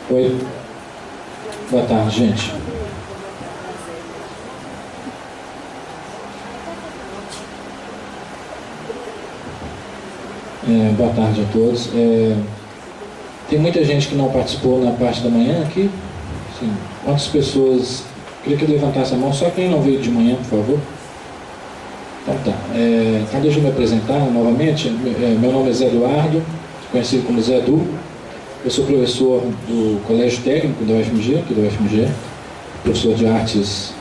Oi. Boa tarde, gente. Boa tarde a todos. Tem muita gente que não participou na parte da manhã aqui. Sim. Quantas pessoas... Queria que levantasse a mão, só quem não veio de manhã, por favor. Então tá. Então deixa eu me apresentar novamente. Meu nome é Zé Eduardo, conhecido como Zé Edu. Eu sou professor do Colégio Técnico da UFMG, aqui da UFMG, professor de artes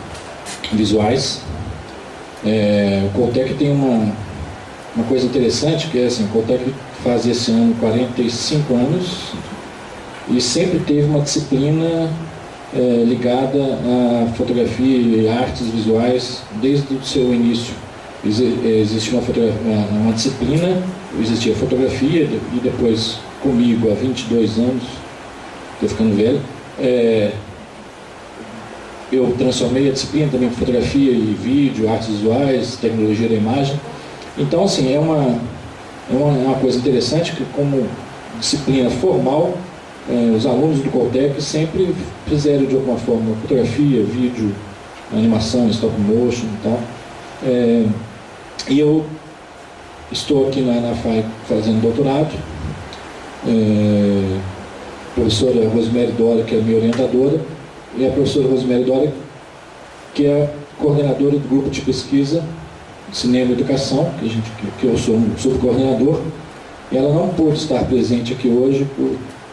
visuais. O Coltec tem uma coisa interessante, que é assim, o Coltec faz esse ano 45 anos e sempre teve uma disciplina ligada à fotografia e artes visuais desde o seu início. Existia uma disciplina, existia fotografia e depois comigo há 22 anos, estou ficando velho, eu transformei a disciplina também em fotografia e vídeo, artes visuais, tecnologia da imagem. Então, assim, é uma coisa interessante que, como disciplina formal, os alunos do Coltec sempre fizeram de alguma forma fotografia, vídeo, animação, stop motion e tal. E eu estou aqui na FAI fazendo doutorado. A professora Rosemary Dória, que é a minha orientadora, e a professora Rosemary Dória, que é a coordenadora do grupo de pesquisa de Cinema e Educação, que eu sou um subcoordenador. E ela não pôde estar presente aqui hoje,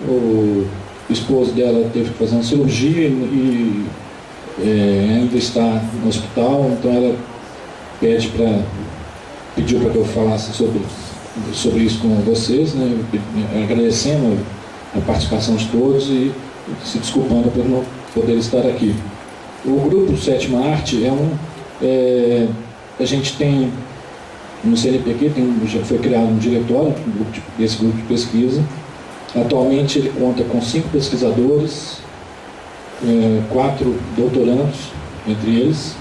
o esposo dela teve que fazer uma cirurgia e ainda está no hospital, então ela pediu para que eu falasse sobre isso com vocês, né, agradecendo a participação de todos e se desculpando por não poder estar aqui. O grupo Sétima Arte a gente tem no CNPq, já foi criado um diretório desse grupo de pesquisa. Atualmente ele conta com 5 pesquisadores, 4 doutorandos entre eles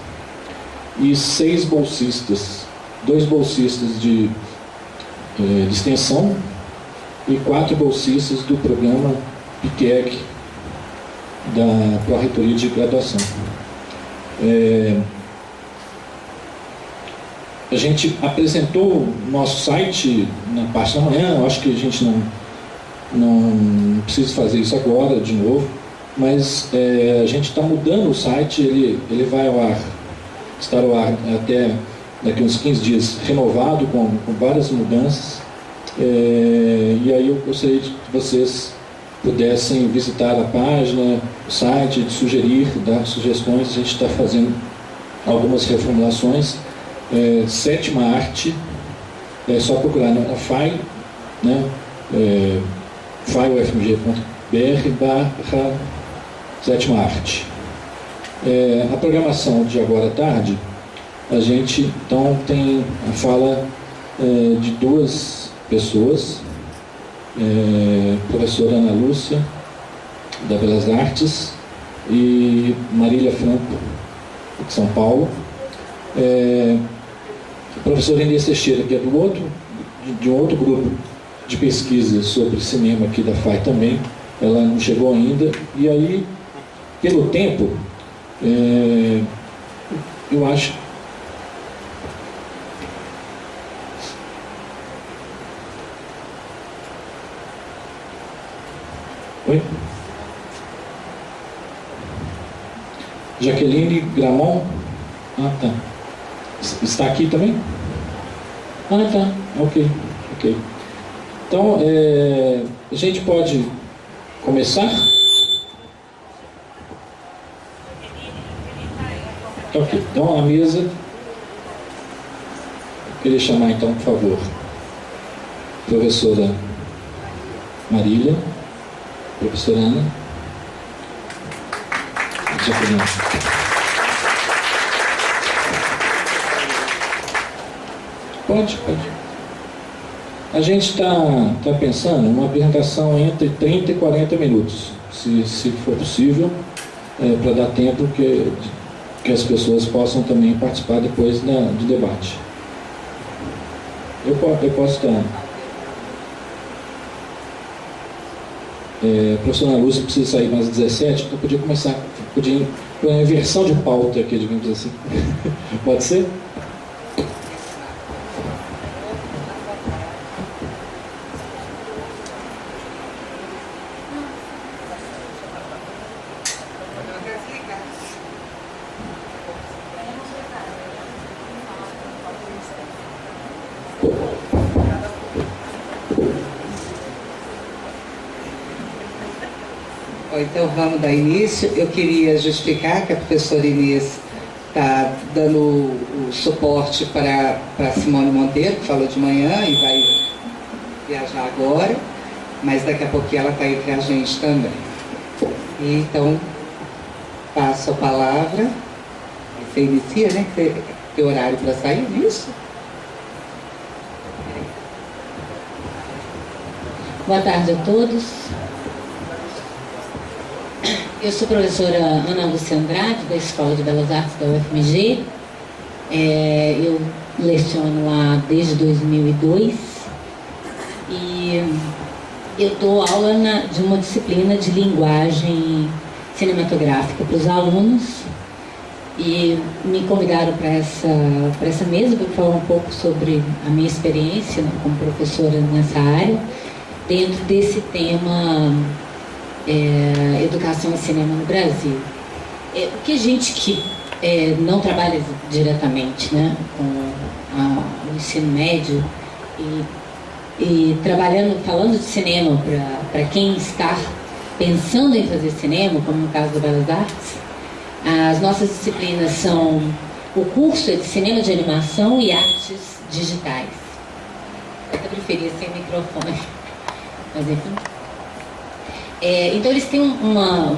e 6 bolsistas, 2 bolsistas de extensão e 4 bolsistas do programa PIQUEG da Pró-Reitoria de Graduação. A gente apresentou o nosso site na parte da manhã. Eu acho que a gente não precisa fazer isso agora de novo, mas a gente está mudando o site, ele vai ao ar, estar ao ar até daqui uns 15 dias, renovado com várias mudanças. E aí eu gostaria que vocês pudessem visitar a página, o site, sugerir, dar sugestões. A gente está fazendo algumas reformulações. Sétima Arte, é só procurar na FAI, né? faiufmg.br/Sétima Arte. A programação de agora à tarde, a gente então tem a fala de 2 pessoas, professora Ana Lúcia, da Belas Artes, e Marília Franco, de São Paulo. A professora Inês Teixeira, que é de um outro grupo de pesquisa sobre cinema aqui da FAI também, ela não chegou ainda. E aí, pelo tempo, eu acho... Oi? Jaqueline Gramont? Ah, tá. Está aqui também? Ah, tá. Ok. Então, a gente pode começar? Ok. Então, a mesa... Eu queria chamar, então, por favor, a professora Marília, professora Ana. Pode. A gente está pensando em uma apresentação entre 30 e 40 minutos, se for possível, para dar tempo que as pessoas possam também participar depois do debate. Eu posso estar... A professora Lúcia precisa sair mais às 17, então podia começar, podia uma inversão de pauta aqui, digamos assim. Pode ser? Então vamos dar início. Eu queria justificar que a professora Inês está dando o suporte para Simone Monteiro, que falou de manhã e vai viajar agora, mas daqui a pouquinho ela está entre a gente também. E, então, passo a palavra. Você inicia, né? Você tem horário para sair nisso? Boa tarde a todos. Eu sou a professora Ana Lúcia Andrade, da Escola de Belas Artes da UFMG. Eu leciono lá desde 2002 e eu dou aula de uma disciplina de linguagem cinematográfica para os alunos, e me convidaram para essa mesa para falar um pouco sobre a minha experiência, né, como professora nessa área, dentro desse tema educação e cinema no Brasil. O que a gente que não trabalha diretamente, né, com o ensino médio e trabalhando, falando de cinema para quem está pensando em fazer cinema, como no caso do Belas Artes, as nossas disciplinas são: o curso é de cinema de animação e artes digitais. Eu preferia sem microfone, mas enfim. Então eles têm uma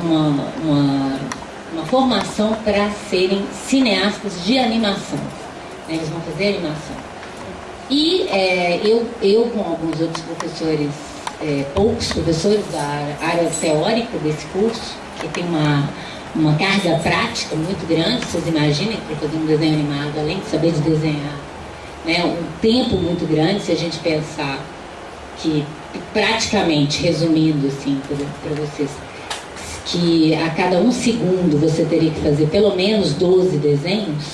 formação para serem cineastas de animação, né? Eles vão fazer animação. E eu com alguns outros professores, poucos professores da área teórica desse curso, que tem uma carga prática muito grande, vocês imaginem, para fazer um desenho animado, além de saber de desenhar, né, um tempo muito grande, se a gente pensar que, praticamente, resumindo assim para vocês, que a cada 1 segundo você teria que fazer pelo menos 12 desenhos,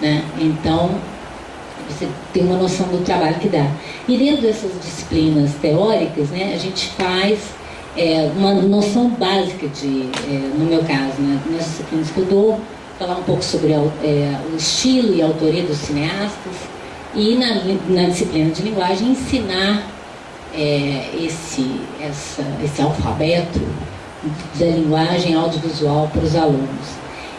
né? Então você tem uma noção do trabalho que dá. E dentro dessas disciplinas teóricas, né, a gente faz uma noção básica no meu caso, né, nas disciplinas que eu dou, falar um pouco sobre o estilo e a autoria dos cineastas, e na disciplina de linguagem ensinar esse alfabeto da linguagem audiovisual para os alunos.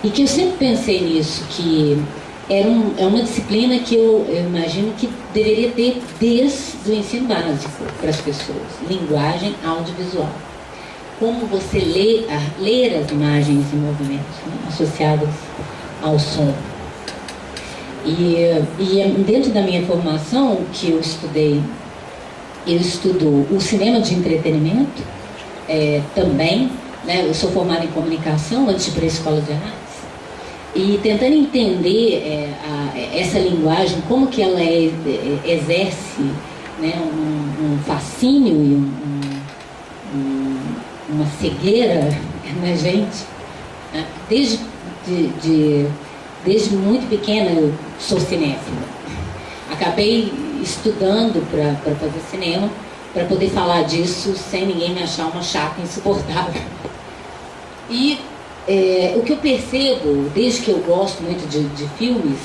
E que eu sempre pensei nisso, que é uma disciplina que eu imagino que deveria ter desde o ensino básico para as pessoas. Linguagem audiovisual. Como você ler as imagens e movimentos, né, associadas ao som. E dentro da minha formação, que eu estudo o cinema de entretenimento também, né? Eu sou formada em comunicação antes de ir para a escola de artes, e tentando entender essa linguagem, como que ela exerce, né, um fascínio e uma cegueira na gente, né? Desde muito pequena eu sou cinéfila. Acabei estudando para fazer cinema, para poder falar disso sem ninguém me achar uma chata insuportável. E o que eu percebo, desde que eu gosto muito de filmes,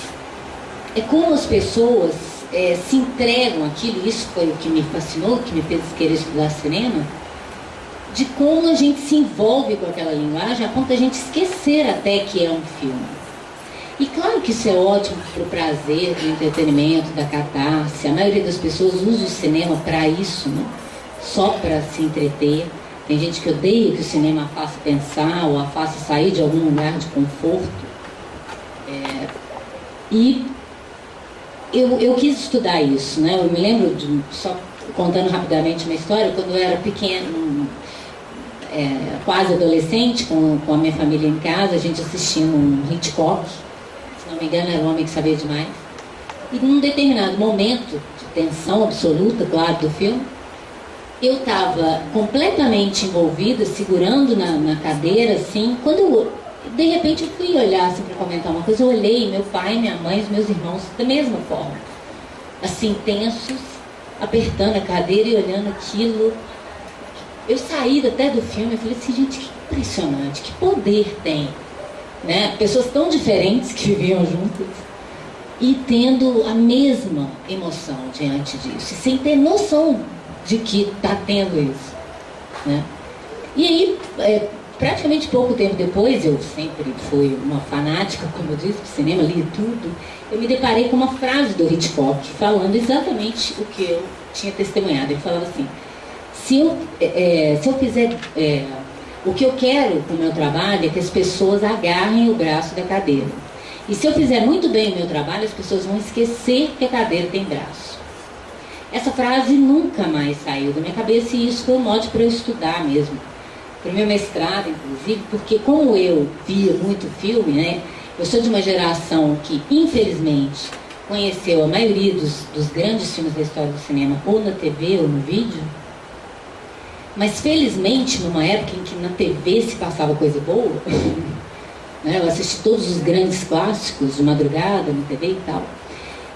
é como as pessoas se entregam àquilo. Isso foi o que me fascinou, que me fez querer estudar cinema, de como a gente se envolve com aquela linguagem a ponto de a gente esquecer até que é um filme. E claro que isso é ótimo para o prazer do entretenimento, da catarse. A maioria das pessoas usa o cinema para isso, né? Só para se entreter. Tem gente que odeia que o cinema a faça pensar ou a faça sair de algum lugar de conforto. E eu quis estudar isso, né? Eu me lembro, só contando rapidamente uma história, quando eu era pequeno, quase adolescente, com a minha família em casa, a gente assistindo um Hitchcock. Se não me engano, era O Homem que Sabia Demais. E num determinado momento de tensão absoluta, claro, do filme, eu estava completamente envolvida, segurando na cadeira, assim, quando eu, de repente eu fui olhar assim, para comentar uma coisa, eu olhei meu pai, minha mãe, os meus irmãos da mesma forma, assim, tensos, apertando a cadeira e olhando aquilo. Eu saí até do filme e falei assim, gente, que impressionante, que poder tem, né? Pessoas tão diferentes que viviam juntas e tendo a mesma emoção diante disso, sem ter noção de que está tendo isso, né? E aí, praticamente pouco tempo depois, eu sempre fui uma fanática, como eu disse, do cinema, li tudo, eu me deparei com uma frase do Hitchcock falando exatamente o que eu tinha testemunhado. Ele falava assim, se eu fizer... o que eu quero com o meu trabalho é que as pessoas agarrem o braço da cadeira. E se eu fizer muito bem o meu trabalho, as pessoas vão esquecer que a cadeira tem braço. Essa frase nunca mais saiu da minha cabeça e isso foi um mote para eu estudar mesmo. Para o meu mestrado, inclusive, porque como eu via muito filme, né? Eu sou de uma geração que, infelizmente, conheceu a maioria dos grandes filmes da história do cinema ou na TV ou no vídeo. Mas, felizmente, numa época em que na TV se passava coisa boa, né, eu assisti todos os grandes clássicos de madrugada na TV e tal.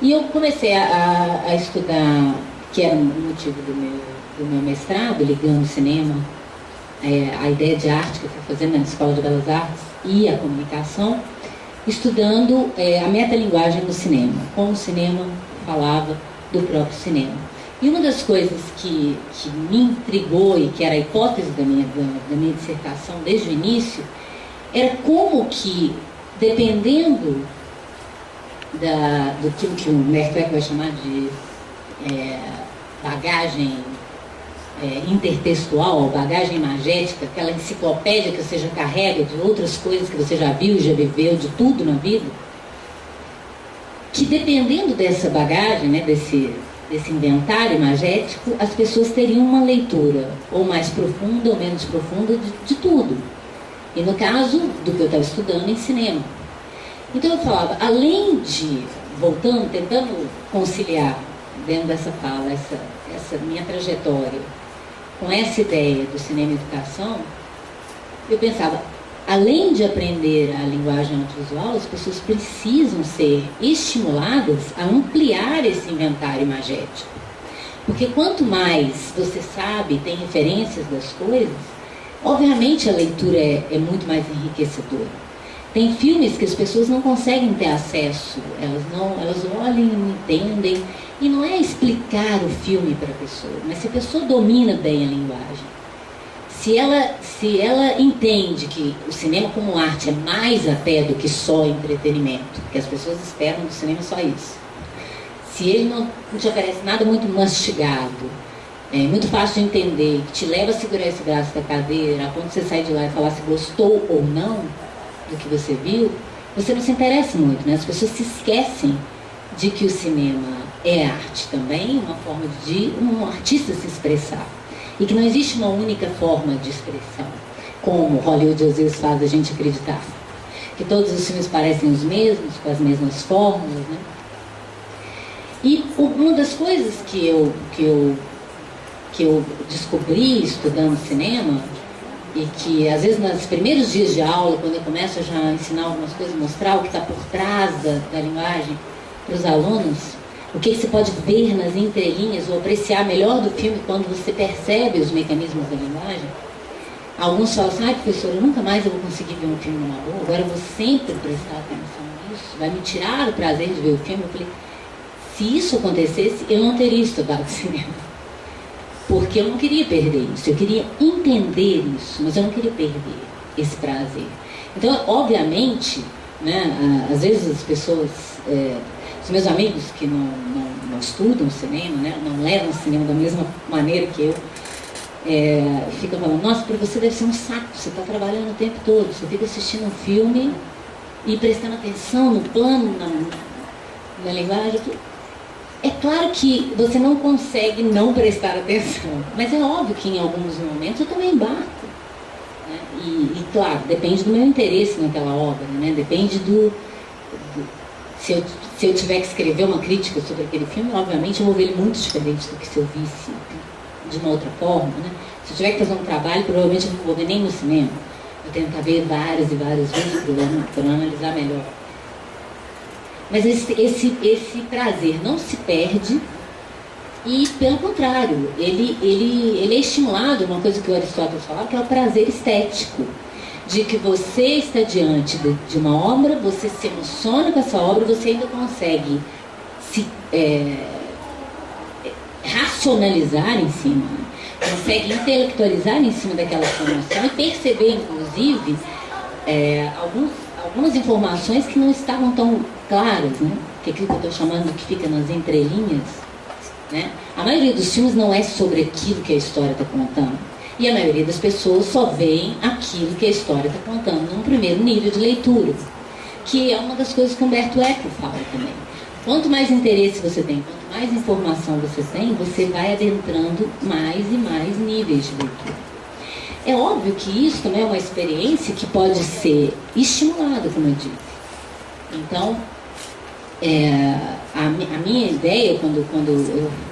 E eu comecei a estudar, que era o motivo do meu mestrado, ligando o cinema, a ideia de arte que eu fui fazendo na Escola de Belas Artes e a comunicação, estudando a metalinguagem do cinema, como o cinema falava do próprio cinema. E uma das coisas que me intrigou e que era a hipótese da minha dissertação desde o início, era como que, dependendo do que o Merkel vai chamar de bagagem intertextual, bagagem imagética, aquela enciclopédia que você já carrega de outras coisas que você já viu, já viveu, de tudo na vida, que dependendo dessa bagagem, né, desse inventário imagético, as pessoas teriam uma leitura ou mais profunda ou menos profunda de tudo. E no caso do que eu estava estudando em cinema. Então eu falava, além de, voltando, tentando conciliar dentro dessa fala, essa minha trajetória com essa ideia do cinema e educação, eu pensava, além de aprender a linguagem audiovisual, as pessoas precisam ser estimuladas a ampliar esse inventário imagético. Porque quanto mais você sabe, tem referências das coisas, obviamente a leitura é muito mais enriquecedora. Tem filmes que as pessoas não conseguem ter acesso, elas olham, não entendem, e não é explicar o filme para a pessoa, mas se a pessoa domina bem a linguagem, se ela entende que o cinema como arte é mais até do que só entretenimento, porque as pessoas esperam do cinema só isso. Se ele não te oferece nada muito mastigado, muito fácil de entender, que te leva a segurar esse braço da cadeira, a ponto de você sair de lá e falar se gostou ou não do que você viu, você não se interessa muito, né? As pessoas se esquecem de que o cinema é arte também, uma forma de um artista se expressar. E que não existe uma única forma de expressão, como Hollywood às vezes faz a gente acreditar. Que todos os filmes parecem os mesmos, com as mesmas fórmulas, né? E uma das coisas que eu descobri estudando cinema, e que às vezes nos primeiros dias de aula, quando eu começo a já ensinar algumas coisas, mostrar o que está por trás da linguagem para os alunos, o que você pode ver nas entrelinhas ou apreciar melhor do filme quando você percebe os mecanismos da linguagem. Alguns falam assim, professora, eu nunca mais vou conseguir ver um filme numa boa, agora eu vou sempre prestar atenção nisso, vai me tirar o prazer de ver o filme. Eu falei, se isso acontecesse, eu não teria estudado cinema. Porque eu não queria perder isso, eu queria entender isso, mas eu não queria perder esse prazer. Então, obviamente, né, às vezes as pessoas, os meus amigos que não estudam cinema, né, não levam o cinema da mesma maneira que eu, ficam falando, nossa, para você deve ser um saco, você está trabalhando o tempo todo, você fica assistindo um filme e prestando atenção no plano, na linguagem. É claro que você não consegue não prestar atenção, mas é óbvio que em alguns momentos eu também embarco. Né? E claro, depende do meu interesse naquela obra, né? Depende se eu tiver que escrever uma crítica sobre aquele filme, obviamente eu vou ver ele muito diferente do que se eu visse de uma outra forma, né? Se eu tiver que fazer um trabalho, provavelmente eu não vou ver nem no cinema. Eu tentar ver várias e várias vezes para analisar melhor. Mas esse prazer não se perde e, pelo contrário, ele é estimulado, uma coisa que o Aristóteles falava, que é o prazer estético. De que você está diante de uma obra, você se emociona com essa obra, você ainda consegue se racionalizar em cima, né? Consegue intelectualizar em cima daquela emoção e perceber, inclusive, algumas informações que não estavam tão claras, né? Que é aquilo que eu estou chamando que fica nas entrelinhas, né? A maioria dos filmes não é sobre aquilo que a história está contando. E a maioria das pessoas só veem aquilo que a história está contando num primeiro nível de leitura, que é uma das coisas que Humberto Eco fala também. Quanto mais interesse você tem, quanto mais informação você tem, você vai adentrando mais e mais níveis de leitura. É óbvio que isso também é uma experiência que pode ser estimulada, como eu disse. Então, a minha ideia, quando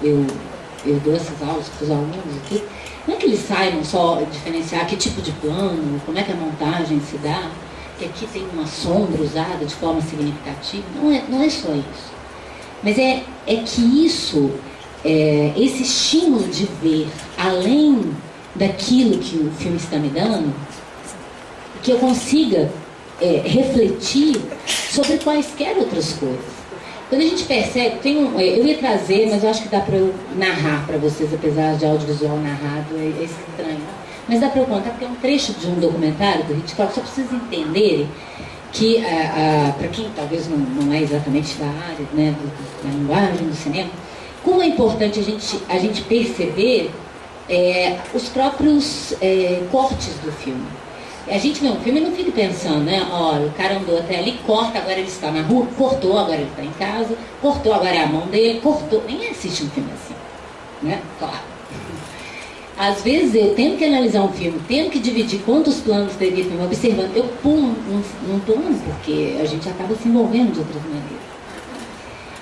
eu dou essas aulas para os alunos aqui, não é que eles saibam só diferenciar que tipo de plano, como é que a montagem se dá, que aqui tem uma sombra usada de forma significativa. Não é só isso. Mas é que isso, esse estímulo de ver além daquilo que o filme está me dando, que eu consiga refletir sobre quaisquer outras coisas. Quando a gente percebe, eu ia trazer, mas eu acho que dá para eu narrar para vocês, apesar de audiovisual narrado, é estranho. Mas dá para eu contar, porque é um trecho de um documentário do Hitchcock, só para vocês entenderem que, para quem talvez não é exatamente da área, né, da linguagem do cinema, como é importante a gente perceber os próprios cortes do filme. A gente vê um filme e não fica pensando, né? Olha, o cara andou até ali, corta, agora ele está na rua, cortou, agora ele está em casa, cortou, agora é a mão dele, cortou. Ninguém assiste um filme assim, né? Claro. Às vezes eu tenho que analisar um filme, tenho que dividir quantos planos teria filme, observando. Eu pulo um plano, porque a gente acaba se envolvendo de outras maneiras.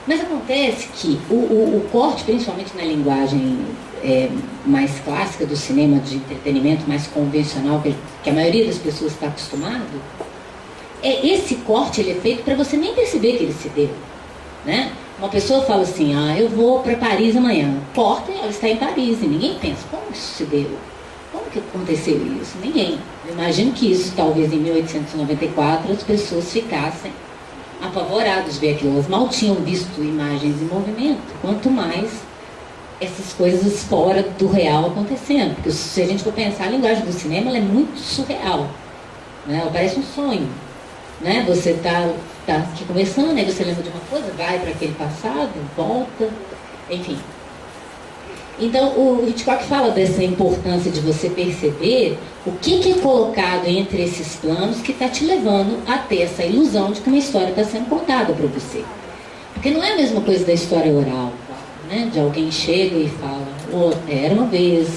Mas acontece que o corte, principalmente na linguagem mais clássica do cinema de entretenimento, mais convencional, que a maioria das pessoas está acostumado, esse corte ele é feito para você nem perceber que ele se deu, né? Uma pessoa fala assim, eu vou para Paris amanhã. Corta e ela está em Paris. E ninguém pensa, como isso se deu? Como que aconteceu isso? Ninguém. Eu imagino que isso, talvez em 1894, as pessoas ficassem apavoradas de ver aquilo. Elas mal tinham visto imagens em movimento. Quanto mais essas coisas fora do real acontecendo. Porque se a gente for pensar, a linguagem do cinema ela é muito surreal, né? Ela parece um sonho, né? Você está aqui conversando, aí você lembra de uma coisa, vai para aquele passado, volta, enfim. Então o Hitchcock fala dessa importância de você perceber o que é colocado entre esses planos que está te levando a ter essa ilusão de que uma história está sendo contada para você. Porque não é a mesma coisa da história oral, né? De alguém chega e fala, era uma vez,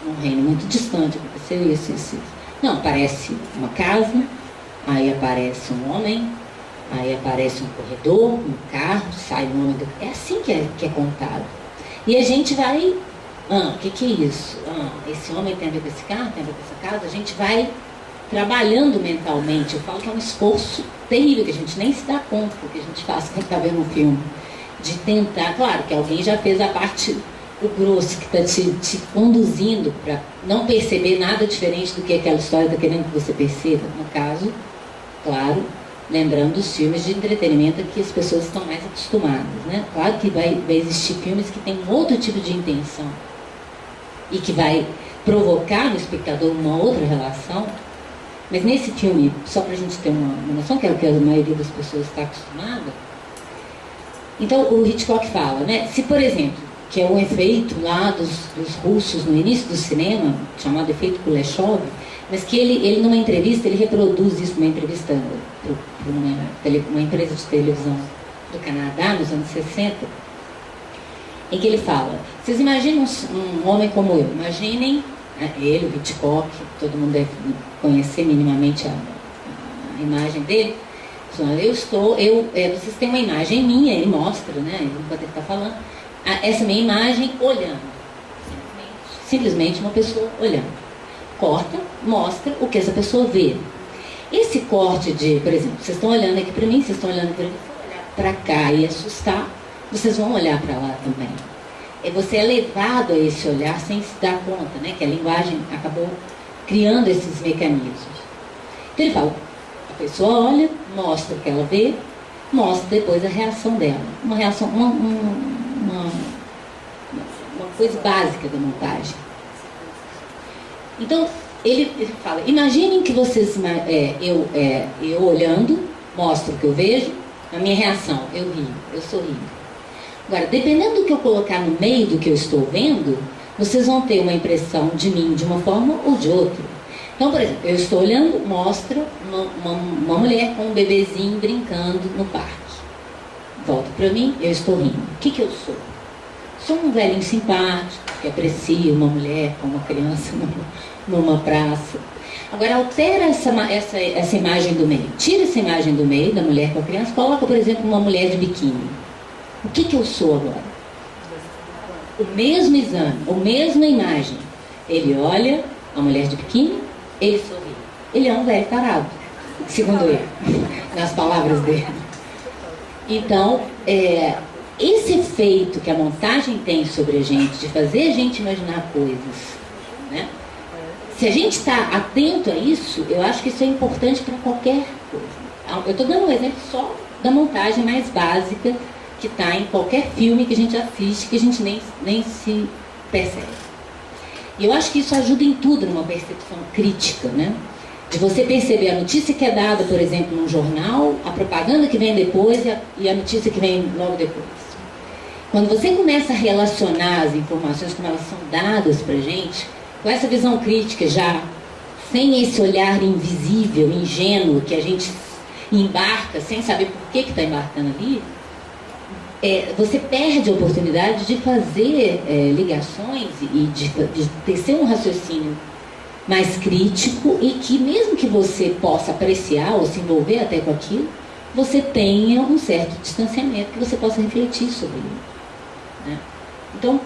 num reino muito distante, aconteceu isso. Não, aparece uma casa, aí aparece um homem, aí aparece um corredor, um carro, sai um homem. É assim que é contado. E a gente vai, o que é isso? Esse homem tem a ver com esse carro, tem a ver com essa casa. A gente vai trabalhando mentalmente. Eu falo que é um esforço terrível, que a gente nem se dá conta do que a gente faz quando está vendo um filme. De tentar, claro que alguém já fez a parte, o grosso, que está te conduzindo para não perceber nada diferente do que aquela história está querendo que você perceba. No caso, claro, lembrando os filmes de entretenimento que as pessoas estão mais acostumadas, né? Claro que vai existir filmes que têm um outro tipo de intenção e que vai provocar no espectador uma outra relação, mas nesse filme, só para a gente ter uma noção, que é o que a maioria das pessoas está acostumada. Então o Hitchcock fala, né? Se, por exemplo, que é um efeito lá dos russos no início do cinema, chamado efeito Kuleshov, mas que ele numa entrevista, ele reproduz isso numa entrevista para uma empresa de televisão do Canadá, nos anos 60, em que ele fala, vocês imaginam um homem como eu, imaginem ele, o Hitchcock, todo mundo deve conhecer minimamente a imagem dele. Vocês têm uma imagem minha, ele mostra, né, enquanto ele está falando, essa minha imagem olhando, simplesmente simplesmente uma pessoa olhando. Corta, mostra o que essa pessoa vê. Esse corte de, por exemplo, vocês estão olhando aqui para mim, vocês estão olhando para mim, se eu olhar para cá e assustar, vocês vão olhar para lá também. E você é levado a esse olhar sem se dar conta, né? Que a linguagem acabou criando esses mecanismos. Então ele fala, a pessoa olha, mostra o que ela vê, mostra depois a reação dela. Uma reação, uma coisa básica da montagem. Então, ele fala, imaginem que vocês, eu olhando, mostro o que eu vejo, a minha reação, eu rio, eu sorrio. Agora, dependendo do que eu colocar no meio do que eu estou vendo, vocês vão ter uma impressão de mim de uma forma ou de outra. Então, por exemplo, eu estou olhando, mostra uma mulher com um bebezinho brincando no parque. Volta para mim, eu estou rindo. O que eu sou? Sou um velhinho simpático, que aprecia uma mulher com uma criança numa praça. Agora, altera essa imagem do meio. Tira essa imagem do meio, da mulher com a criança, coloca, por exemplo, uma mulher de biquíni. O que eu sou agora? O mesmo exame, a mesma imagem. Ele olha a mulher de biquíni, ele sorri. Ele é um velho tarado, segundo ele, nas palavras dele. Então, esse efeito que a montagem tem sobre a gente, de fazer a gente imaginar coisas, né? Se a gente está atento a isso, eu acho que isso é importante para qualquer coisa. Eu estou dando um exemplo só da montagem mais básica que está em qualquer filme que a gente assiste, que a gente nem se percebe. E eu acho que isso ajuda em tudo, numa percepção crítica, né? De você perceber a notícia que é dada, por exemplo, num jornal, a propaganda que vem depois e a notícia que vem logo depois. Quando você começa a relacionar as informações como elas são dadas para a gente, com essa visão crítica já, sem esse olhar invisível, ingênuo, que a gente embarca sem saber por que está embarcando ali, você perde a oportunidade de fazer ligações e de tecer um raciocínio mais crítico e que, mesmo que você possa apreciar ou se envolver até com aquilo, você tenha um certo distanciamento que você possa refletir sobre ele, né? Então,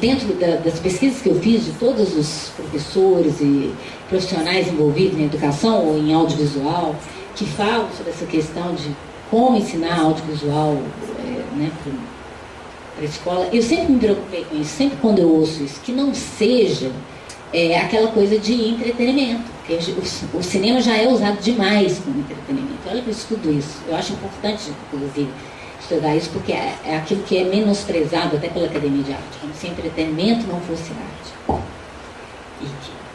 dentro das pesquisas que eu fiz de todos os professores e profissionais envolvidos em educação ou em audiovisual, que falam sobre essa questão de como ensinar audiovisual, né, para a escola, eu sempre me preocupei com isso, sempre quando eu ouço isso, que não seja aquela coisa de entretenimento, porque o cinema já é usado demais como entretenimento. Olha que eu estudo isso, eu acho importante, inclusive, estudar isso, porque é aquilo que é menosprezado até pela Academia de Arte, como se entretenimento não fosse arte. E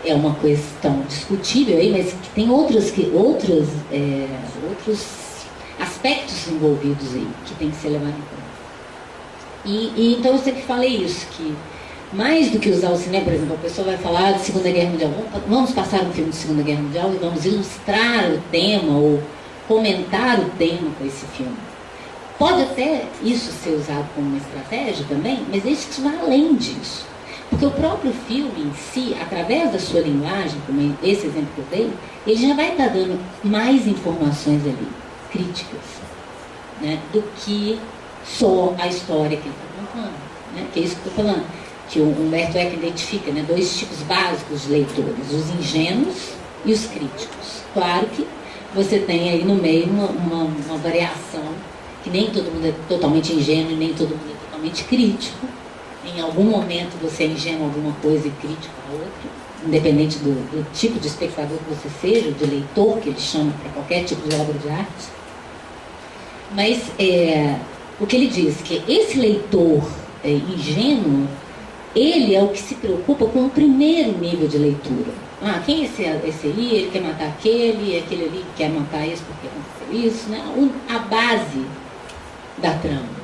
que é uma questão discutível aí, mas que tem outros aspectos envolvidos aí que tem que ser levado em conta. E então eu sempre falei isso, que mais do que usar o cinema, por exemplo, a pessoa vai falar de Segunda Guerra Mundial, vamos passar um filme de Segunda Guerra Mundial e vamos ilustrar o tema ou comentar o tema com esse filme. Pode até isso ser usado como uma estratégia também, mas isso vai além disso. Porque o próprio filme em si, através da sua linguagem, como esse exemplo que eu dei, ele já vai estar dando mais informações ali, críticas, né, do que só a história que ele está contando, né? Que é isso que eu estou falando, que o Humberto Eco identifica, né, dois tipos básicos de leitores, os ingênuos e os críticos. Claro que você tem aí no meio uma variação, que nem todo mundo é totalmente ingênuo e nem todo mundo é totalmente crítico. Em algum momento você é ingênuo a alguma coisa e crítico a outra, independente do tipo de espectador que você seja, de leitor, que ele chama para qualquer tipo de obra de arte. Mas o que ele diz, que esse leitor ingênuo, ele é o que se preocupa com o primeiro nível de leitura. Quem é esse ali? Ele quer matar aquele ali quer matar esse porque aconteceu isso, né? A base da trama.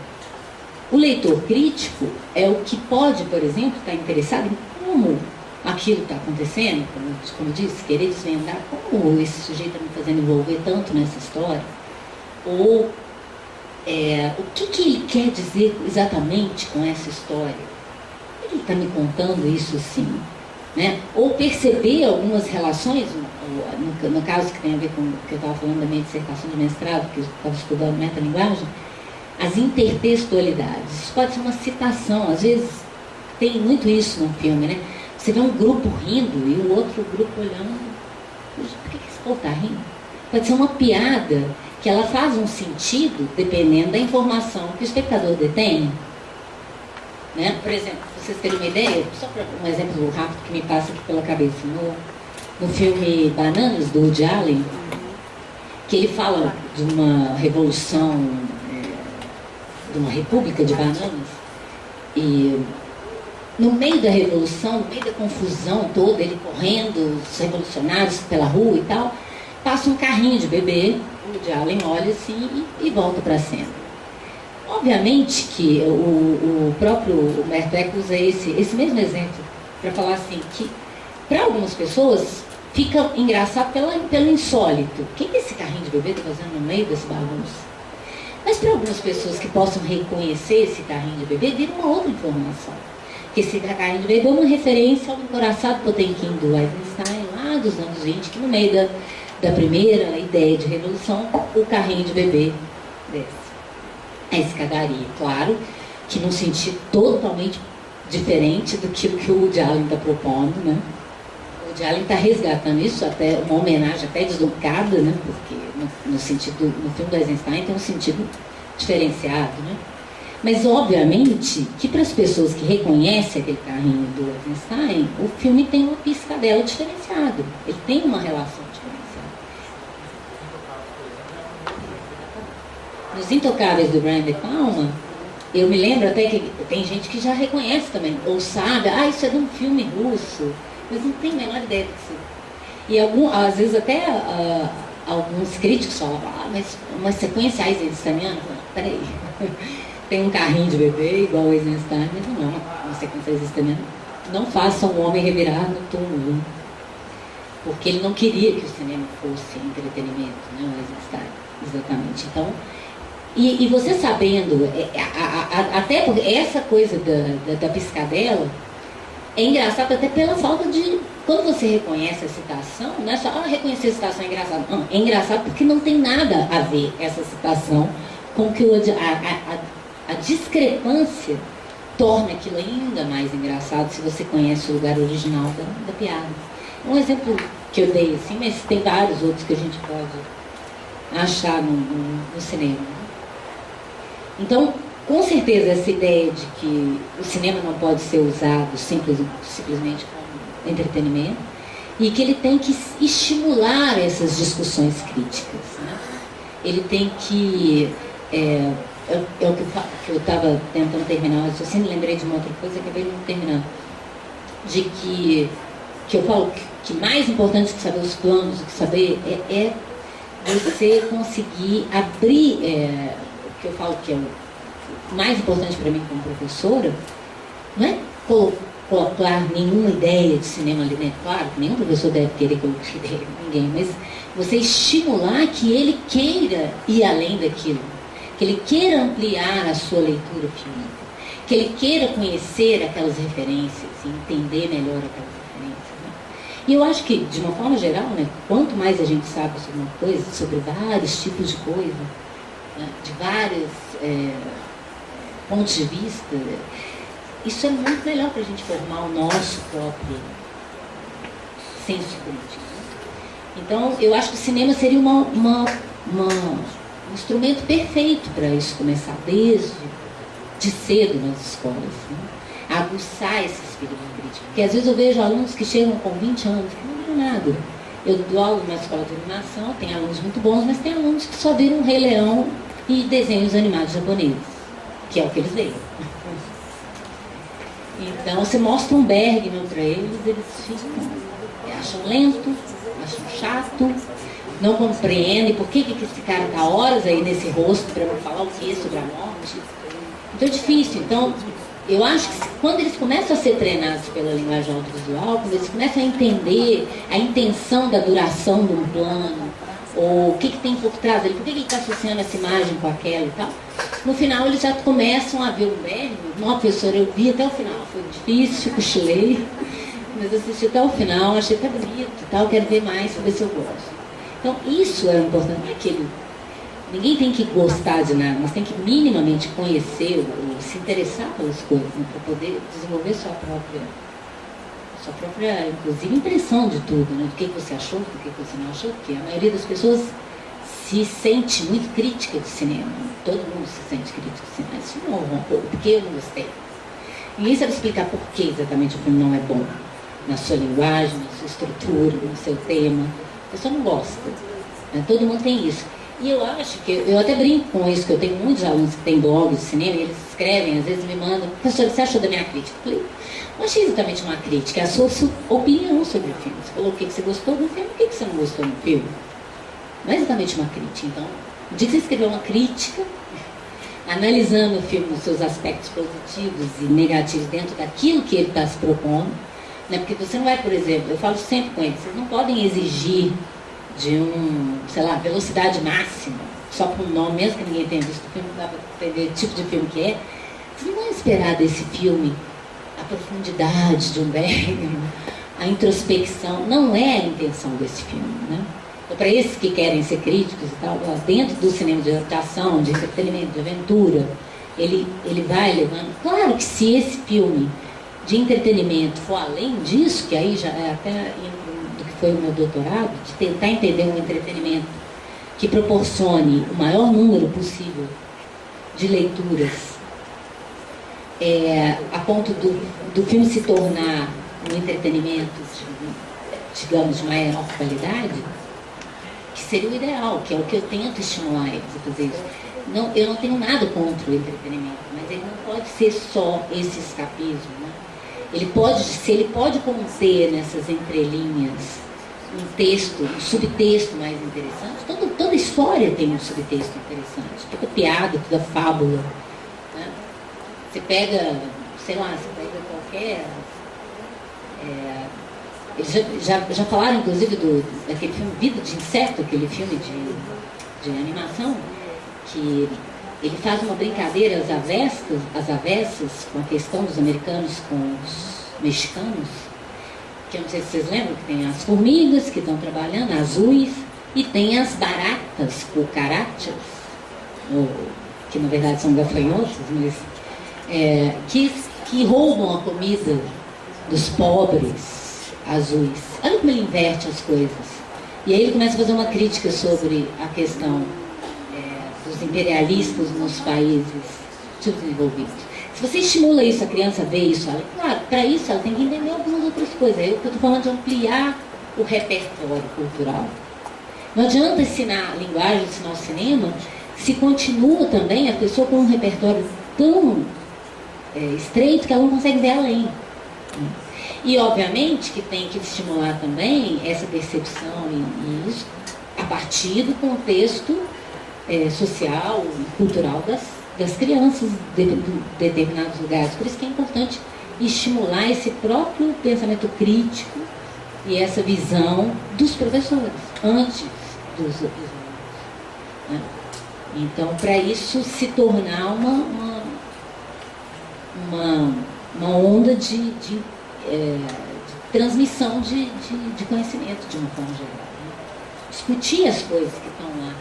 O leitor crítico é o que pode, por exemplo, estar interessado em como aquilo está acontecendo, como eu disse, querer desvendar como esse sujeito está me fazendo envolver tanto nessa história, ou o que ele quer dizer exatamente com essa história. Ele está me contando isso assim, né? Ou perceber algumas relações, no caso que tem a ver com o que eu estava falando da minha dissertação de mestrado, que eu estava estudando metalinguagem, as intertextualidades. Isso pode ser uma citação, às vezes tem muito isso no filme, né? Você vê um grupo rindo e o outro grupo olhando. Por que esse povo está rindo? Pode ser uma piada que ela faz um sentido dependendo da informação que o espectador detém. Né? Por exemplo, pra vocês terem uma ideia, só para um exemplo rápido que me passa aqui pela cabeça, no filme Bananas, do Woody Allen, que ele fala de uma revolução, de uma república de bananas, e no meio da revolução, no meio da confusão toda, ele correndo, os revolucionários pela rua e tal, passa um carrinho de bebê, o Woody Allen olha assim e volta para a cena. Obviamente que o próprio Humberto Eco usa esse mesmo exemplo para falar assim, que para algumas pessoas fica engraçado pelo insólito. O que esse carrinho de bebê está fazendo no meio desse bagunço? Mas para algumas pessoas que possam reconhecer esse carrinho de bebê, vira uma outra informação. Que esse carrinho de bebê é uma referência ao encoraçado Potemkin do Eisenstein, lá dos anos 20, que no meio da primeira ideia de revolução, o carrinho de bebê desce. A escadaria, claro, que num sentido totalmente diferente do que o Woody Allen está propondo, né? O Woody Allen está resgatando isso, até uma homenagem até deslocada, né? Porque no filme do Eisenstein tem um sentido diferenciado, né? Mas obviamente que para as pessoas que reconhecem aquele carrinho do Eisenstein, o filme tem uma piscadela diferenciada, ele tem uma relação diferenciada. Nos Intocáveis do Brian De Palma, eu me lembro até que tem gente que já reconhece também, ou sabe, isso é de um filme russo, mas não tem a menor ideia do que isso. E às vezes até alguns críticos falam, mas uma sequência eisensteiniana, peraí, tem um carrinho de bebê igual o Eisenstein, mas não é uma sequência eisensteiniana. Não faça um homem revirar no túmulo, porque ele não queria que o cinema fosse entretenimento, né, o Eisenstein, exatamente. Então, e você sabendo, até porque essa coisa da piscadela é engraçado até pela falta de... Quando você reconhece a citação, não é só reconhecer a citação é engraçado. Não, é engraçado porque não tem nada a ver essa citação com que a discrepância torna aquilo ainda mais engraçado se você conhece o lugar original da piada. Um exemplo que eu dei assim, mas tem vários outros que a gente pode achar no cinema. Então, com certeza, essa ideia de que o cinema não pode ser usado simplesmente como entretenimento e que ele tem que estimular essas discussões críticas, né? Ele tem que... É o que eu estava tentando terminar, eu sempre lembrei de uma outra coisa que acabei não terminando. De que eu falo que mais importante que saber os planos, do que saber é você conseguir abrir... o que eu falo que é o mais importante para mim como professora, não é colocar nenhuma ideia de cinema ali dentro, claro, nenhum professor deve querer que eu crie ninguém, mas você estimular que ele queira ir além daquilo, que ele queira ampliar a sua leitura filmica, que ele queira conhecer aquelas referências e entender melhor aquelas referências, né? E eu acho que, de uma forma geral, né, quanto mais a gente sabe sobre uma coisa, sobre vários tipos de coisa, de vários pontos de vista, isso é muito melhor para a gente formar o nosso próprio senso crítico. Então, eu acho que o cinema seria um instrumento perfeito para isso começar desde cedo nas escolas, né? Aguçar esse espírito crítico. Porque às vezes eu vejo alunos que chegam com 20 anos que não viram nada. Eu dou aula na escola de animação, tem alunos muito bons, mas tem alunos que só viram Rei Leão e desenhos animados japoneses, que é o que eles veem. Então, você mostra um Bergman para eles acham lento, acham chato, não compreendem por que esse cara está horas aí nesse rosto para me falar o que sobre a morte. Então é difícil. Então, eu acho que quando eles começam a ser treinados pela linguagem audiovisual, quando eles começam a entender a intenção da duração de um plano, ou o que tem por trás dele, por que ele está associando essa imagem com aquela e tal, no final eles já começam a ver o Bergman. Não, professora, eu vi até o final, foi difícil, cochilei, mas eu assisti até o final, achei até bonito e tal, quero ver mais para ver se eu gosto. Então isso é importante, Ninguém tem que gostar de nada, mas tem que minimamente conhecer ou se interessar pelas coisas, né, para poder desenvolver sua própria, inclusive, impressão de tudo, né, do que você achou, do que você não achou, porque a maioria das pessoas se sente muito crítica de cinema. Todo mundo se sente crítica de cinema. Isso não é bom, porque eu não gostei. Ninguém sabe explicar por que exatamente o filme não é bom. Na sua linguagem, na sua estrutura, no seu tema. A pessoa não gosta. Né? Todo mundo tem isso. E eu acho que, eu até brinco com isso, que eu tenho muitos alunos que têm blogs de cinema, e eles escrevem, às vezes me mandam, professor, você achou da minha crítica? Eu falei, não achei exatamente uma crítica, é a sua opinião sobre o filme. Você falou o que você gostou do filme, o que você não gostou no filme. Não é exatamente uma crítica. Então, no dia que você escrever uma crítica, analisando o filme nos seus aspectos positivos e negativos dentro daquilo que ele está se propondo, né? Porque você não vai, por exemplo, eu falo sempre com eles, vocês não podem exigir de velocidade máxima, só por um nome, mesmo que ninguém tenha visto o filme, não dá para entender o tipo de filme que é. Vocês não vão esperar desse filme a profundidade de um Bergman, a introspecção. Não é a intenção desse filme, né? Então, para esses que querem ser críticos e tal, dentro do cinema de ação, de entretenimento, de aventura, ele vai levando. Claro que se esse filme de entretenimento for além disso, que aí já é até do que foi o meu doutorado, de tentar entender um entretenimento que proporcione o maior número possível de leituras, a ponto do filme se tornar um entretenimento, digamos, de maior qualidade, que seria o ideal, que é o que eu tento estimular eles a fazer isso. Não, eu não tenho nada contra o entretenimento, mas ele não pode ser só esse escapismo, né? Ele pode conter nessas entrelinhas um texto, um subtexto mais interessante. Toda história tem um subtexto interessante, toda piada, toda fábula, né? Você pega qualquer... Eles já falaram, inclusive, daquele filme Vida de Inseto, aquele filme de animação, que ele faz uma brincadeira às avessas com a questão dos americanos com os mexicanos, que eu não sei se vocês lembram, que tem as formigas que estão trabalhando, azuis, e tem as baratas, cucarachas, que na verdade são gafanhotos, mas que roubam a comida dos pobres azuis. Olha como ele inverte as coisas. E aí ele começa a fazer uma crítica sobre a questão dos imperialistas nos países subdesenvolvidos. Se você estimula isso, a criança vê isso, claro, para isso ela tem que entender algumas outras coisas. Aí eu estou falando de ampliar o repertório cultural. Não adianta ensinar a linguagem, ensinar o cinema, se continua também a pessoa com um repertório tão estreito que ela não consegue ver além. E, obviamente, que tem que estimular também essa percepção e isso a partir do contexto social e cultural das crianças de determinados lugares. Por isso que é importante estimular esse próprio pensamento crítico e essa visão dos professores, antes dos episódios, né? Então, para isso se tornar uma onda de transmissão de conhecimento de uma forma geral, né? Discutir as coisas que estão lá.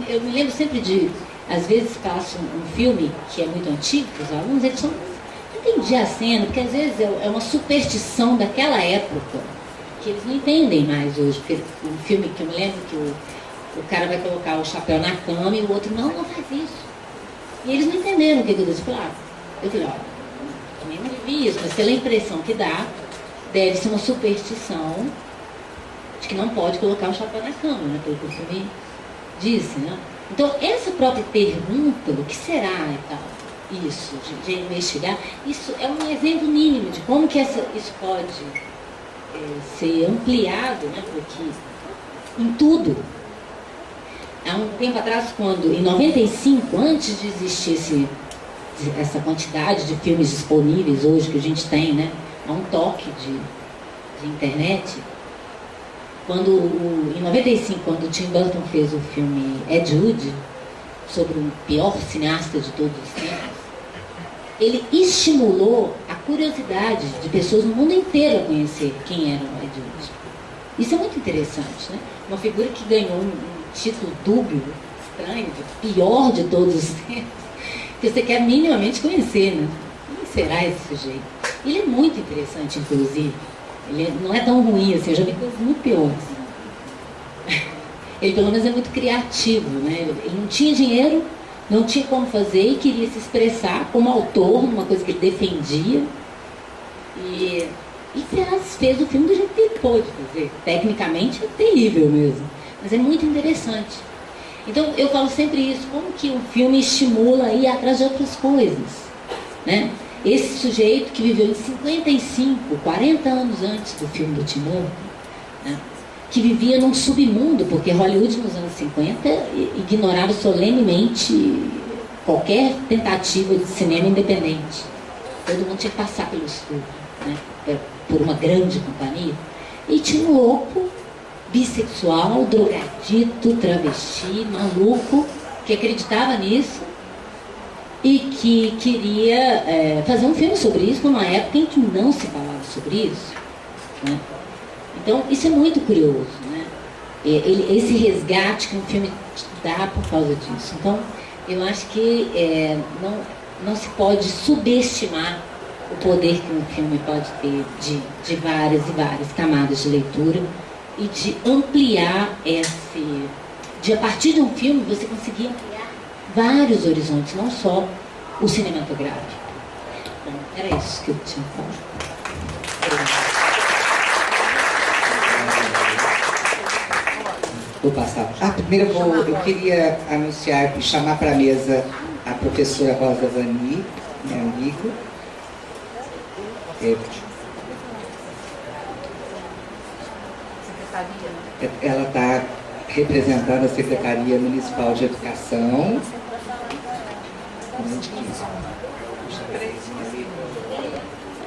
Eu me lembro sempre às vezes passo um filme que é muito antigo para os alunos, eles não entendem a cena, porque às vezes é uma superstição daquela época que eles não entendem mais hoje. Porque um filme que eu me lembro que o cara vai colocar o chapéu na cama e o outro não faz isso. E eles não entenderam o que eu disse. Eu falei, também não vivi isso, mas pela impressão que dá, deve ser uma superstição de que não pode colocar o chapéu na cama, né? Pelo que o filme disse, né? Então, essa própria pergunta, o que será e tal, isso, de investigar, isso é um exemplo mínimo de como que isso pode ser ampliado, né? Porque em tudo. Há um tempo atrás, em 95, antes de existir essa quantidade de filmes disponíveis hoje que a gente tem, né? Há um toque de internet. Em 95, quando o Tim Burton fez o filme Ed Wood, sobre o pior cineasta de todos os tempos, ele estimulou a curiosidade de pessoas no mundo inteiro a conhecer quem era o Ed Wood. Isso é muito interessante, né? Uma figura que ganhou um título dúbio estranho, o pior de todos os tempos, que você quer minimamente conhecer, né? Quem será esse sujeito? Ele é muito interessante, inclusive. Ele não é tão ruim assim, eu já vi coisas muito piores. Ele pelo menos é muito criativo, né? Ele não tinha dinheiro, não tinha como fazer e queria se expressar como autor, numa coisa que ele defendia. E fez o filme do jeito que ele pôde fazer. Tecnicamente é terrível mesmo, mas é muito interessante. Então eu falo sempre isso, como que o filme estimula a ir atrás de outras coisas, né? Esse sujeito que viveu em 55, 40 anos antes do filme do Tim Burton, né? Que vivia num submundo, porque Hollywood nos anos 50 ignorava solenemente qualquer tentativa de cinema independente. Todo mundo tinha que passar pelo estúdio, né? Por uma grande companhia. E tinha um louco, bissexual, drogadito, travesti, maluco, que acreditava nisso e que queria fazer um filme sobre isso numa época em que não se falava sobre isso, né? Então, isso é muito curioso, né? Esse resgate que um filme dá por causa disso. Então, eu acho que não se pode subestimar o poder que um filme pode ter de várias e várias camadas de leitura e de ampliar de a partir de um filme você conseguir ampliar vários horizontes, não só o cinematográfico. Bom, era isso que eu tinha falado. Vou passar. Primeiro eu queria anunciar e chamar para a mesa a professora Rosa Vani, minha amiga. Ela está representando a Secretaria Municipal de Educação.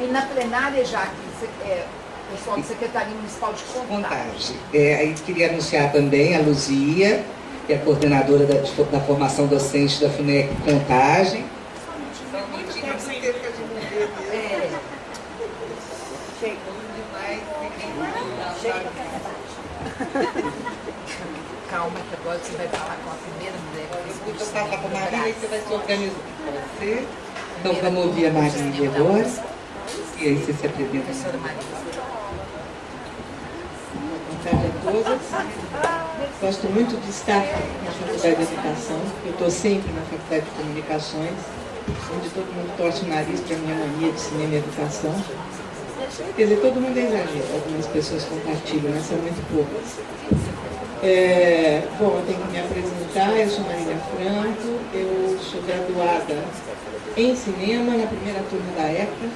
E na plenária, já que pessoal da Secretaria Municipal de Contagem. Aí queria anunciar também a Luzia, que é a coordenadora da formação docente da FUNEC Contagem. Calma, que agora você vai falar com a primeira mulher que Vou falar com a Marília, que você vai se organizar para você. Então vamos ouvir a Marília agora. E aí você se apresenta. Professora Marília. Boa tarde a todas. Gosto muito de estar na Faculdade de Educação. Eu estou sempre na Faculdade de Comunicações, onde todo mundo torce o nariz para a minha mania de cinema e educação. Quer dizer, todo mundo é exagero, algumas pessoas compartilham, mas são muito poucas. Bom, eu tenho que me apresentar, eu sou Marília Franco, eu sou graduada em cinema na primeira turma da ECA.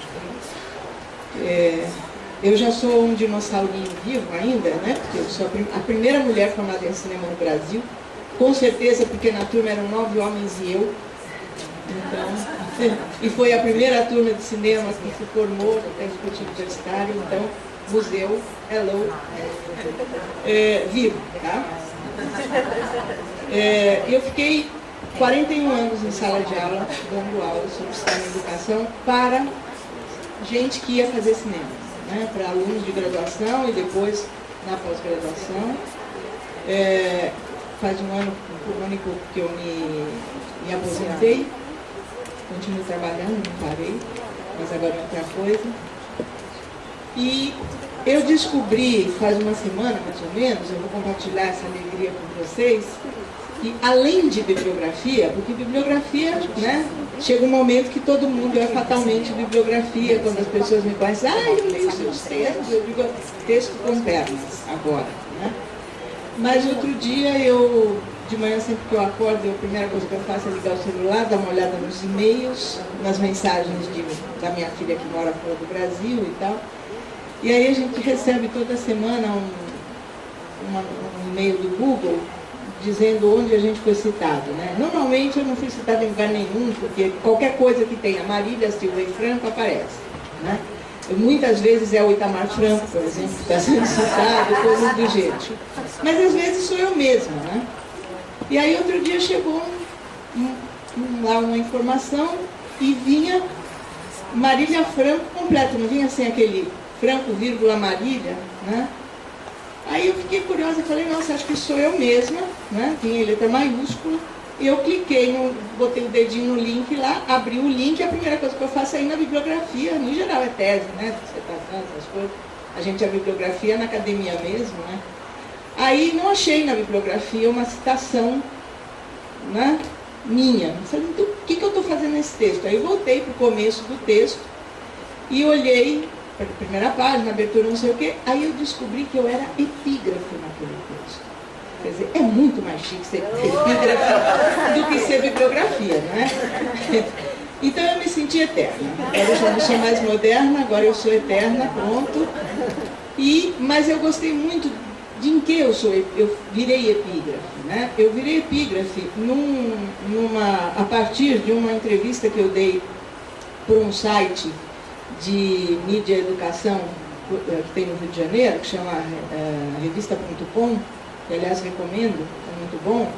Eu já sou um dinossaurinho vivo ainda, né? Porque eu sou a primeira mulher formada em cinema no Brasil, com certeza porque na turma eram 9 homens e eu. Então, e foi a primeira turma de cinema que se formou no Instituto Universitário, então, museu, hello, vivo, tá? Eu fiquei 41 anos em sala de aula, dando aula sobre cinema e educação para gente que ia fazer cinema, né? Para alunos de graduação e depois na pós-graduação. Faz um ano e pouco que eu me aposentei. Continuo trabalhando, não parei, mas agora é outra coisa. E eu descobri, faz uma semana mais ou menos, eu vou compartilhar essa alegria com vocês, que além de bibliografia, porque bibliografia, né, chega um momento que todo mundo é fatalmente bibliografia, quando as pessoas me conhecem, eu leio seus textos, eu digo texto com pernas, agora, né? Mas outro dia de manhã, sempre que eu acordo, a primeira coisa que eu faço é ligar o celular, dar uma olhada nos e-mails, nas mensagens da minha filha que mora fora do Brasil e tal. E aí a gente recebe toda semana um e-mail do Google dizendo onde a gente foi citado, né? Normalmente eu não fui citado em lugar nenhum, porque qualquer coisa que tenha Marília, Silva e Franco aparece, né? Muitas vezes é o Itamar Franco, por exemplo, que está sendo citado, coisas do jeito. Mas às vezes sou eu mesma, né? E aí outro dia chegou lá uma informação e vinha Marília Franco completo, não vinha assim aquele Franco, vírgula, Marília, né? Aí eu fiquei curiosa e falei, nossa, acho que sou eu mesma, né? Tinha letra maiúscula. E eu cliquei, botei o dedinho no link lá, abri o link e a primeira coisa que eu faço é ir na bibliografia, no geral é tese, né? Dissertação, essas coisas. A gente, a bibliografia na academia mesmo, né? Aí não achei na bibliografia uma citação, né, minha. Eu falei, então, o que eu estou fazendo nesse texto? Aí eu voltei para o começo do texto e olhei para a primeira página, abertura, não sei o quê. Aí eu descobri que eu era epígrafe naquele texto. Quer dizer, é muito mais chique ser epígrafe do que ser bibliografia, não é? Então eu me senti eterna. Agora eu já não sou mais moderna, agora eu sou eterna, pronto. Mas eu gostei muito de em que eu sou, eu virei epígrafe, né? Eu virei epígrafe a partir de uma entrevista que eu dei por um site de mídia e educação que tem no Rio de Janeiro, que chama revista.com, que aliás recomendo, é muito bom.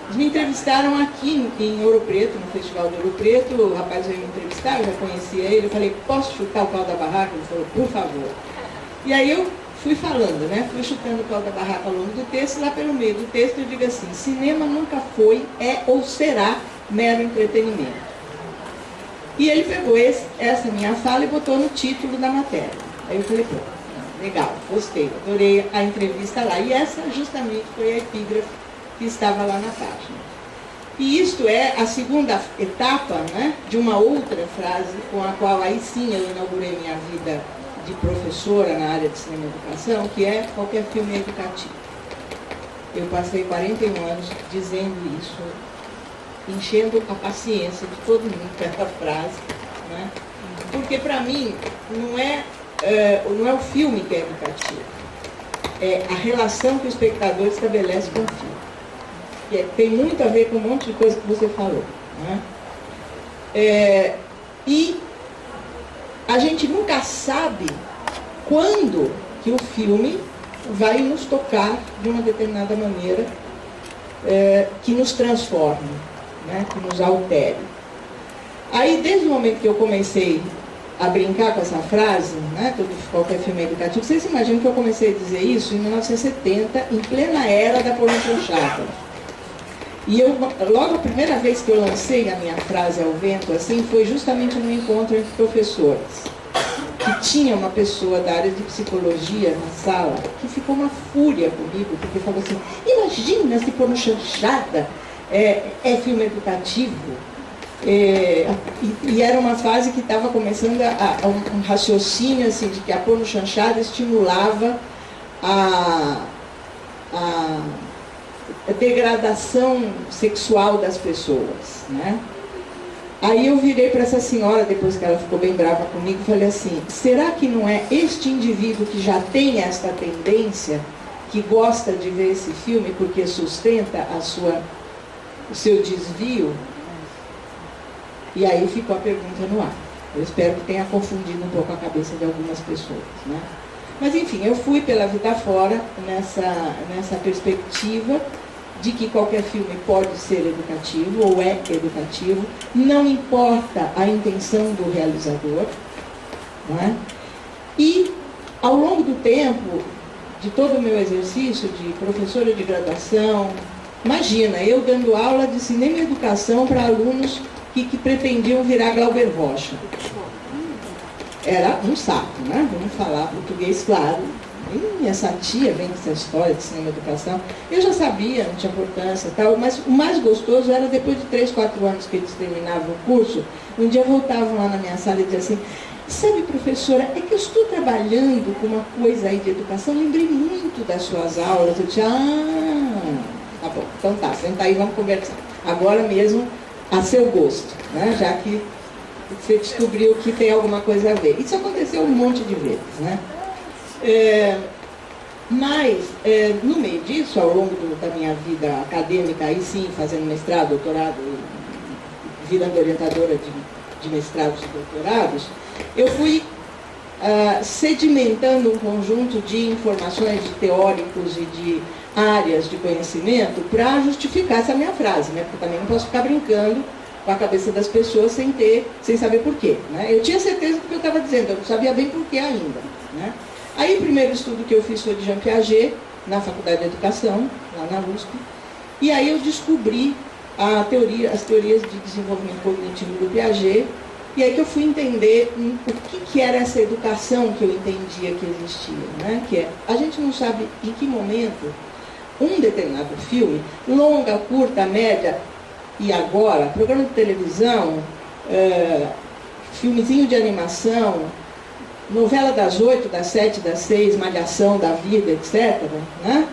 Eles me entrevistaram aqui em Ouro Preto, no Festival de Ouro Preto. O rapaz veio me entrevistar, eu já conhecia ele. Eu falei, posso chutar o pau da barraca? Ele falou, por favor. E aí eu fui falando, né? Fui chutando o pau da barraca ao longo do texto. Lá pelo meio do texto eu digo assim, cinema nunca foi, é ou será mero entretenimento. E ele pegou essa minha fala e botou no título da matéria. Aí eu falei, pô, legal, gostei, adorei a entrevista lá. E essa justamente foi a epígrafe que estava lá na página. E isto é a segunda etapa, né, de uma outra frase com a qual aí sim eu inaugurei minha vida de professora na área de cinema e educação, que é qualquer filme é educativo. Eu passei 41 anos dizendo isso, enchendo a paciência de todo mundo com essa frase, né? Porque para mim não é o filme que é educativo, é a relação que o espectador estabelece com o filme. Tem muito a ver com um monte de coisa que você falou, né? E a gente nunca sabe quando que o filme vai nos tocar de uma determinada maneira que nos transforme, né? Que nos altere. Aí, desde o momento que eu comecei a brincar com essa frase, né? Qualquer filme é educativo, vocês imaginam que eu comecei a dizer isso em 1970, em plena era da pornochanchada. E logo a primeira vez que eu lancei a minha frase ao vento, assim, foi justamente num encontro entre professores. Que tinha uma pessoa da área de psicologia na sala, que ficou uma fúria comigo, porque falou assim, imagina se pornochanchada é filme educativo. E era uma fase que estava começando um raciocínio assim, de que a pornochanchada estimulava a degradação sexual das pessoas, né? Aí eu virei para essa senhora, depois que ela ficou bem brava comigo, e falei assim, será que não é este indivíduo que já tem esta tendência, que gosta de ver esse filme porque sustenta o seu desvio? E aí ficou a pergunta no ar. Eu espero que tenha confundido um pouco a cabeça de algumas pessoas, né? Mas enfim, eu fui pela vida fora nessa perspectiva de que qualquer filme pode ser educativo ou é educativo, não importa a intenção do realizador, não é? E ao longo do tempo, de todo o meu exercício de professora de graduação, imagina, eu dando aula de cinema e educação para alunos que pretendiam virar Glauber Rocha. Era um saco, né? Vamos falar português claro. E essa tia vem com essa história de cinema e educação. Eu já sabia, não tinha importância e tal, mas o mais gostoso era depois de 3, 4 anos que eles terminavam o curso, um dia voltavam lá na minha sala e diziam assim, sabe, professora, é que eu estou trabalhando com uma coisa aí de educação, lembrei muito das suas aulas. Eu disse, tá bom, então tá, senta aí, vamos conversar. Agora mesmo, a seu gosto, né? Já que você descobriu que tem alguma coisa a ver. Isso aconteceu um monte de vezes, né? Mas, no meio disso, ao longo da minha vida acadêmica, aí sim, fazendo mestrado, doutorado, virando orientadora de mestrados e doutorados, eu fui sedimentando um conjunto de informações, de teóricos e de áreas de conhecimento para justificar essa minha frase, né? Porque também não posso ficar brincando com a cabeça das pessoas sem saber por quê, né? Eu tinha certeza do que eu estava dizendo, eu não sabia bem por quê ainda, né? Aí o primeiro estudo que eu fiz foi de Jean Piaget, na Faculdade de Educação, lá na USP, e aí eu descobri as teorias de desenvolvimento cognitivo do Piaget, e aí que eu fui entender o que era essa educação que eu entendia que existia, né? Que é, a gente não sabe em que momento um determinado filme, longa, curta, média, e agora, programa de televisão, filmezinho de animação, novela das 8, das 7, das 6, malhação da vida, etc., né?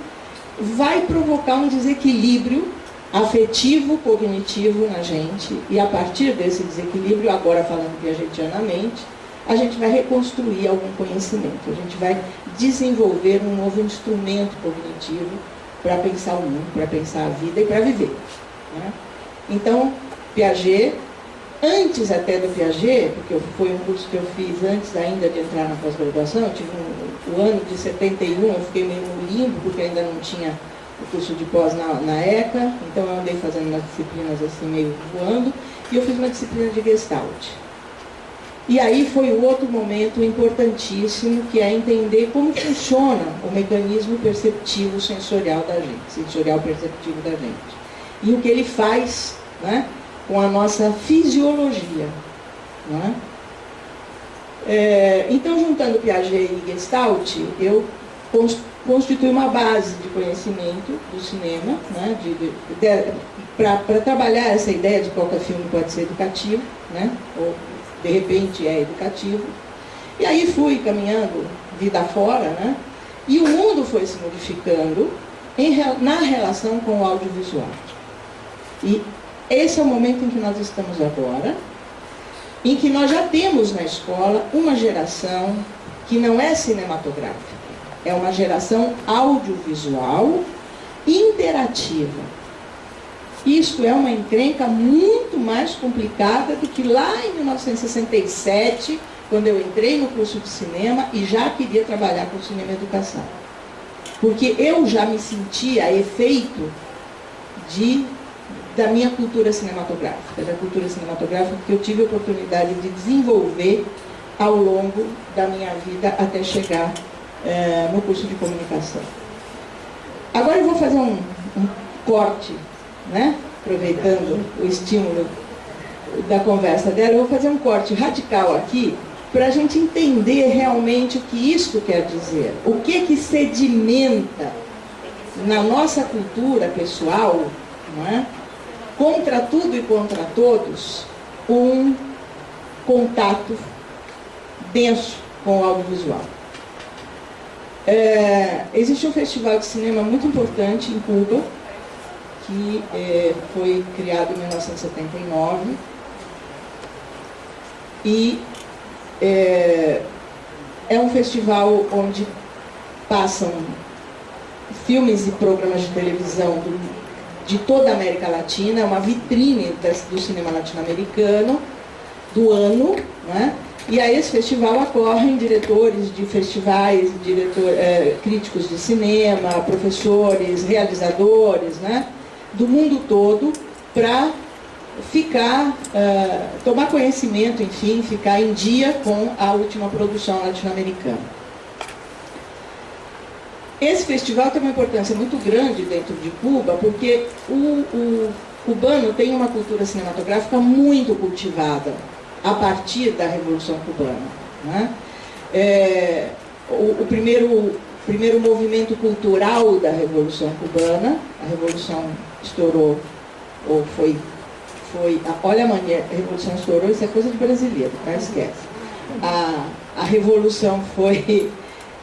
Vai provocar um desequilíbrio afetivo, cognitivo na gente, e a partir desse desequilíbrio, agora falando piagetianamente, a gente vai reconstruir algum conhecimento, a gente vai desenvolver um novo instrumento cognitivo para pensar o mundo, para pensar a vida e para viver, né? Então, Piaget, antes até do Piaget, porque foi um curso que eu fiz antes ainda de entrar na pós-graduação, eu tive o ano de 71, eu fiquei meio no limbo, porque ainda não tinha o curso de pós na ECA, então eu andei fazendo umas disciplinas assim meio voando, e eu fiz uma disciplina de Gestalt. E aí foi o outro momento importantíssimo, que é entender como funciona o mecanismo perceptivo sensorial da gente, sensorial perceptivo da gente. E o que ele faz, né, com a nossa fisiologia, né? Então, juntando Piaget e Gestalt, eu constitui uma base de conhecimento do cinema, né, para trabalhar essa ideia de qualquer filme pode ser educativo, né, ou de repente é educativo. E aí fui caminhando vida fora, né, e o mundo foi se modificando na relação com o audiovisual. E esse é o momento em que nós estamos agora, em que nós já temos na escola uma geração que não é cinematográfica. É uma geração audiovisual interativa. Isto é uma encrenca muito mais complicada do que lá em 1967, quando eu entrei no curso de cinema e já queria trabalhar com cinema e educação. Porque eu já me sentia efeito da minha cultura cinematográfica, que eu tive a oportunidade de desenvolver ao longo da minha vida até chegar no curso de comunicação. Agora eu vou fazer um corte, né? Aproveitando o estímulo da conversa dela, eu vou fazer um corte radical aqui para a gente entender realmente o que isso quer dizer. O que sedimenta na nossa cultura pessoal, não é? Contra tudo e contra todos, um contato denso com o audiovisual. Existe um festival de cinema muito importante em Cuba, que foi criado em 1979, e é um festival onde passam filmes e programas de televisão de toda a América Latina, é uma vitrine do cinema latino-americano do ano, né? E a esse festival acorrem diretores de festivais, críticos de cinema, professores, realizadores, né, do mundo todo, para tomar conhecimento, enfim, ficar em dia com a última produção latino-americana. Esse festival tem uma importância muito grande dentro de Cuba, porque o cubano tem uma cultura cinematográfica muito cultivada a partir da Revolução Cubana, né? O primeiro movimento cultural da Revolução Cubana, a Revolução estourou, ou foi olha a mania, a Revolução estourou, isso é coisa de brasileiro, não esquece. A Revolução foi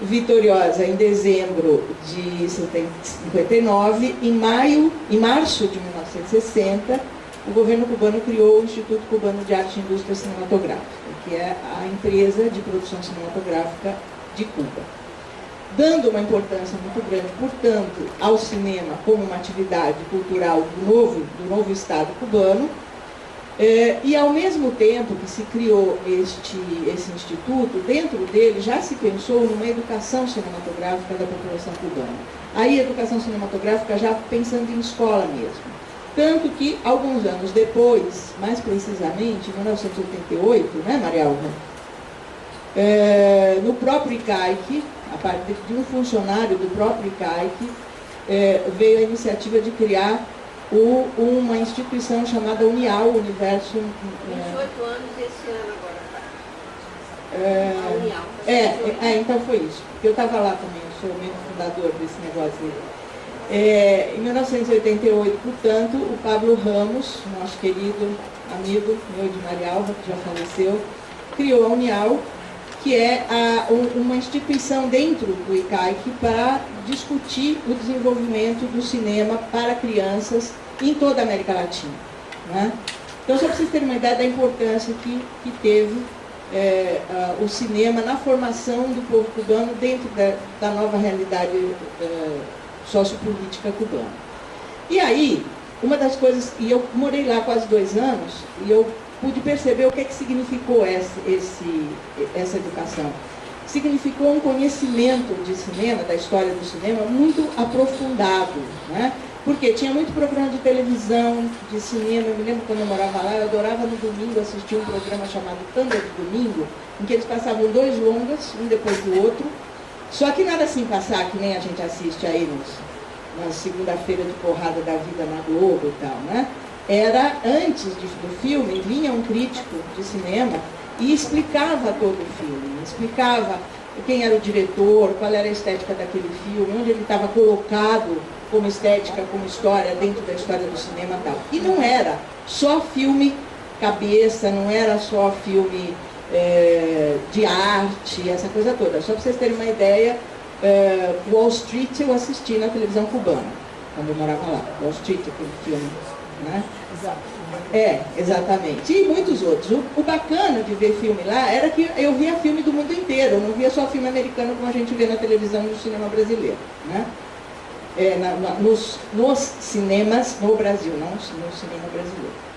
vitoriosa em dezembro de 59, em março de 1960, o governo cubano criou o Instituto Cubano de Arte e Indústria Cinematográfica, que é a empresa de produção cinematográfica de Cuba, dando uma importância muito grande, portanto, ao cinema como uma atividade cultural do novo Estado cubano. E ao mesmo tempo que se criou esse instituto, dentro dele já se pensou numa educação cinematográfica da população cubana. Aí a educação cinematográfica já pensando em escola mesmo. Tanto que, alguns anos depois, mais precisamente, em 1988, né, Maria Alva? No próprio ICAIC, a partir de um funcionário do próprio ICAIC, veio a iniciativa de criar uma instituição chamada Unial, Universo... 28 anos esse ano agora. A Unial. Então foi isso. Eu estava lá também, eu sou membro fundador desse negócio aí. Em 1988, portanto, o Pablo Ramos, nosso querido amigo, meu de Marialva, que já faleceu, criou a Unial, que é uma instituição dentro do ICAIC para discutir o desenvolvimento do cinema para crianças em toda a América Latina. Né? Então, só para vocês terem uma ideia da importância que teve o cinema na formação do povo cubano dentro da nova realidade sociopolítica cubana. E aí, uma das coisas, e eu morei lá quase 2 anos, e eu pude perceber o que significou essa educação. Significou um conhecimento de cinema, da história do cinema, muito aprofundado, né? Porque tinha muito programa de televisão, de cinema. Eu me lembro quando eu morava lá, eu adorava no domingo assistir um programa chamado Tanda de Domingo, em que eles passavam 2 longas, um depois do outro, só que nada assim passar, que nem a gente assiste aí na segunda-feira de porrada da vida na Globo e tal, né? Era, antes do filme, vinha um crítico de cinema e explicava todo o filme, explicava quem era o diretor, qual era a estética daquele filme, onde ele estava colocado como estética, como história, dentro da história do cinema e tal. E não era só filme cabeça, não era só filme de arte, essa coisa toda. Só para vocês terem uma ideia, Wall Street eu assisti na televisão cubana, quando eu morava lá. Wall Street, aquele filme, né? Exatamente. E muitos outros. O bacana de ver filme lá era que eu via filme do mundo inteiro, eu não via só filme americano como a gente vê na televisão no cinema brasileiro, né? Nos cinemas no Brasil, não no cinema brasileiro.